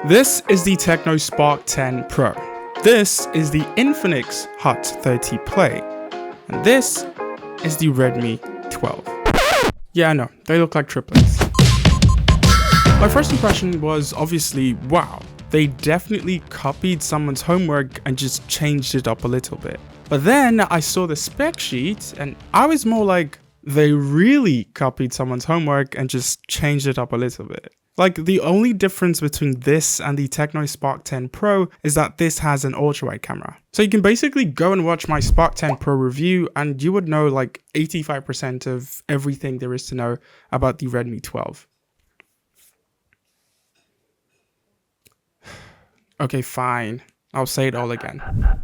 This is the Tecno Spark 10 Pro. This is the Infinix Hot 30 Play. And this is the Redmi 12. Yeah, I know, they look like triplets. My first impression was obviously, wow, they definitely copied someone's homework and just changed it up a little bit. But then I saw the spec sheet and I was more like, they really copied someone's homework and just changed it up a little bit. Like, the only difference between this and the Tecno Spark 10 Pro is that this has an ultra-wide camera. So you can basically go and watch my Spark 10 Pro review and you would know like 85% of everything there is to know about the Redmi 12. Okay, fine. I'll say it all again.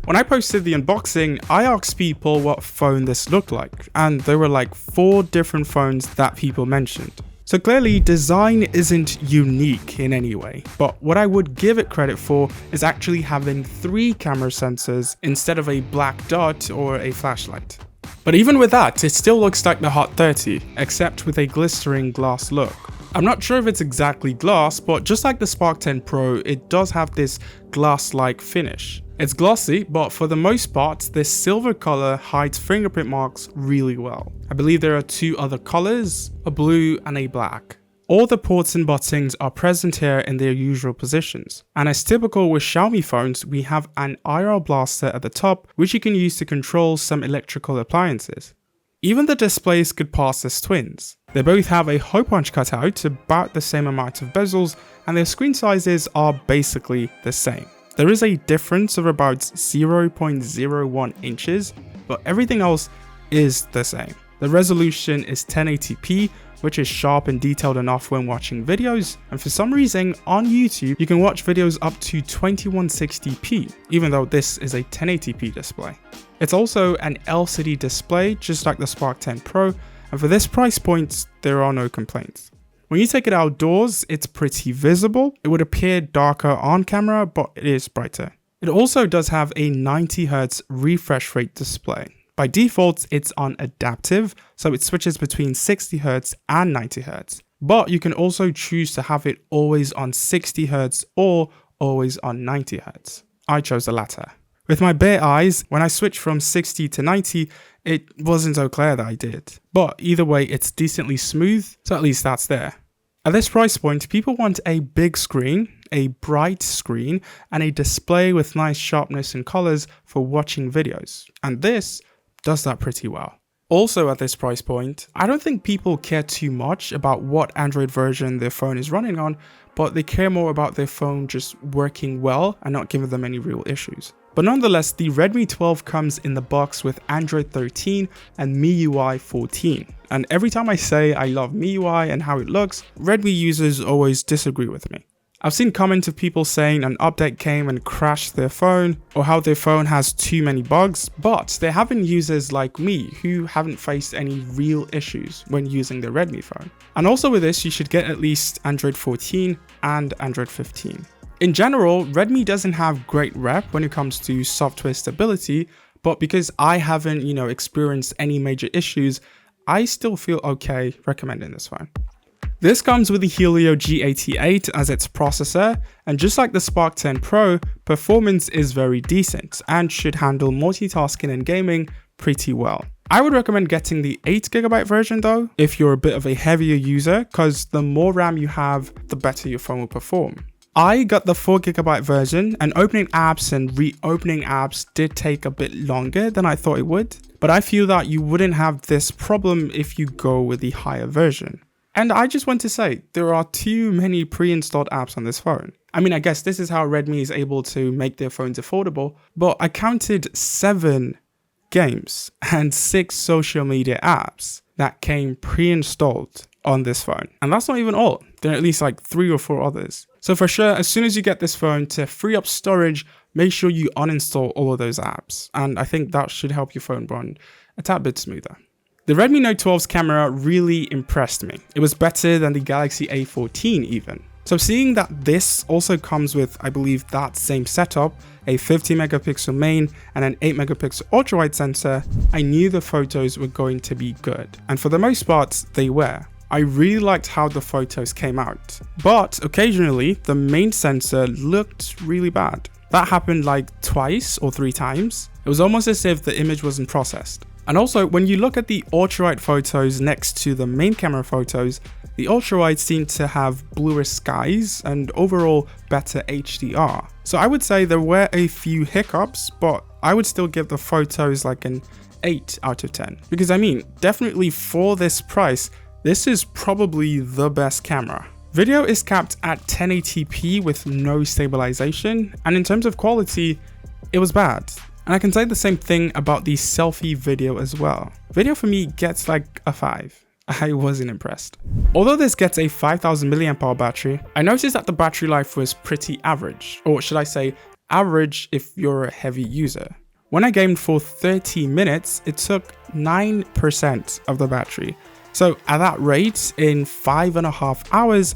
When I posted the unboxing, I asked people what phone this looked like, and there were like 4 different phones that people mentioned. So clearly, design isn't unique in any way, but what I would give it credit for is actually having 3 camera sensors instead of a black dot or a flashlight. But even with that, it still looks like the Hot 30, except with a glistering glass look. I'm not sure if it's exactly glass, but just like the Spark 10 Pro, it does have this glass-like finish. It's glossy, but for the most part, this silver color hides fingerprint marks really well. I believe there are 2 other colors, a blue and a black. All the ports and buttons are present here in their usual positions. And as typical with Xiaomi phones, we have an IR blaster at the top, which you can use to control some electrical appliances. Even the displays could pass as twins. They both have a hole punch cutout, about the same amount of bezels, and their screen sizes are basically the same. There is a difference of about 0.01 inches, but everything else is the same. The resolution is 1080p, which is sharp and detailed enough when watching videos, and for some reason on YouTube you can watch videos up to 2160p, even though this is a 1080p display. It's also an LCD display, just like the Spark 10 Pro, and for this price point, there are no complaints. When you take it outdoors, it's pretty visible. It would appear darker on camera, but it is brighter. It also does have a 90Hz refresh rate display. By default, it's on adaptive, so it switches between 60Hz and 90Hz. But you can also choose to have it always on 60Hz or always on 90Hz. I chose the latter. With my bare eyes, when I switched from 60 to 90, it wasn't so clear that I did. But either way, it's decently smooth, so at least that's there. At this price point, people want a big screen, a bright screen, and a display with nice sharpness and colors for watching videos. And this does that pretty well. Also at this price point, I don't think people care too much about what Android version their phone is running on, but they care more about their phone just working well and not giving them any real issues. But nonetheless, the Redmi 12 comes in the box with Android 13 and MIUI 14. And every time I say I love MIUI and how it looks, Redmi users always disagree with me. I've seen comments of people saying an update came and crashed their phone, or how their phone has too many bugs, but there have been users like me who haven't faced any real issues when using the Redmi phone. And also with this, you should get at least Android 14 and Android 15. In general, Redmi doesn't have great rep when it comes to software stability, but because I haven't, experienced any major issues, I still feel okay recommending this phone. This comes with the Helio G88 as its processor, and just like the Spark 10 Pro, performance is very decent and should handle multitasking and gaming pretty well. I would recommend getting the 8GB version though, if you're a bit of a heavier user, because the more RAM you have, the better your phone will perform. I got the 4GB version, and opening apps and reopening apps did take a bit longer than I thought it would, but I feel that you wouldn't have this problem if you go with the higher version. And I just want to say, there are too many pre-installed apps on this phone. I mean, I guess this is how Redmi is able to make their phones affordable, but I counted 7 games and 6 social media apps that came pre-installed on this phone. And that's not even all. There are at least like 3 or 4 others. So for sure, as soon as you get this phone, to free up storage, make sure you uninstall all of those apps. And I think that should help your phone run a tad bit smoother. The Redmi Note 12's camera really impressed me. It was better than the Galaxy A14 even. So seeing that this also comes with, I believe, that same setup, a 50MP main and an 8MP ultra-wide sensor, I knew the photos were going to be good. And for the most part, they were. I really liked how the photos came out. But occasionally, the main sensor looked really bad. That happened like twice or 3 times. It was almost as if the image wasn't processed. And also, when you look at the ultra-wide photos next to the main camera photos, the ultra-wide seemed to have bluer skies and overall better HDR. So I would say there were a few hiccups, but I would still give the photos like an 8 out of 10. Because I mean, definitely for this price, this is probably the best camera. Video is capped at 1080p with no stabilization, and in terms of quality, it was bad. And I can say the same thing about the selfie video as well. Video for me gets like a 5. I wasn't impressed. Although this gets a 5000 mAh battery, I noticed that the battery life was pretty average, or should I say average if you're a heavy user. When I gamed for 30 minutes, it took 9% of the battery. So at that rate, in 5.5 hours,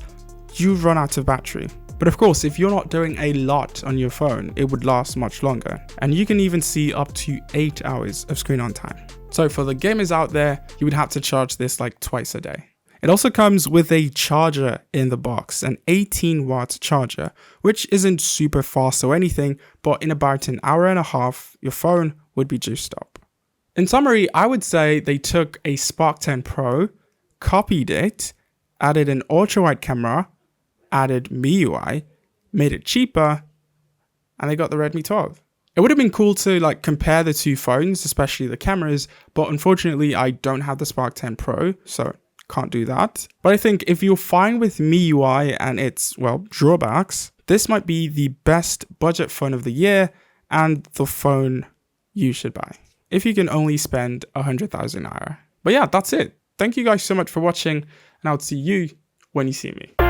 you run out of battery. But of course, if you're not doing a lot on your phone, it would last much longer. And you can even see up to 8 hours of screen on time. So for the gamers out there, you would have to charge this like twice a day. It also comes with a charger in the box, an 18-watt charger, which isn't super fast or anything, but in about an hour and a half, your phone would be juiced up. In summary, I would say they took a Spark 10 Pro, copied it, added an ultra-wide camera, added MIUI, made it cheaper, and they got the Redmi 12. It would have been cool to like compare the two phones, especially the cameras, but unfortunately I don't have the Spark 10 Pro, so can't do that. But I think if you're fine with MIUI and its, well, drawbacks, this might be the best budget phone of the year and the phone you should buy if you can only spend 100,000 naira. But yeah, that's it. Thank you guys so much for watching, and I'll see you when you see me.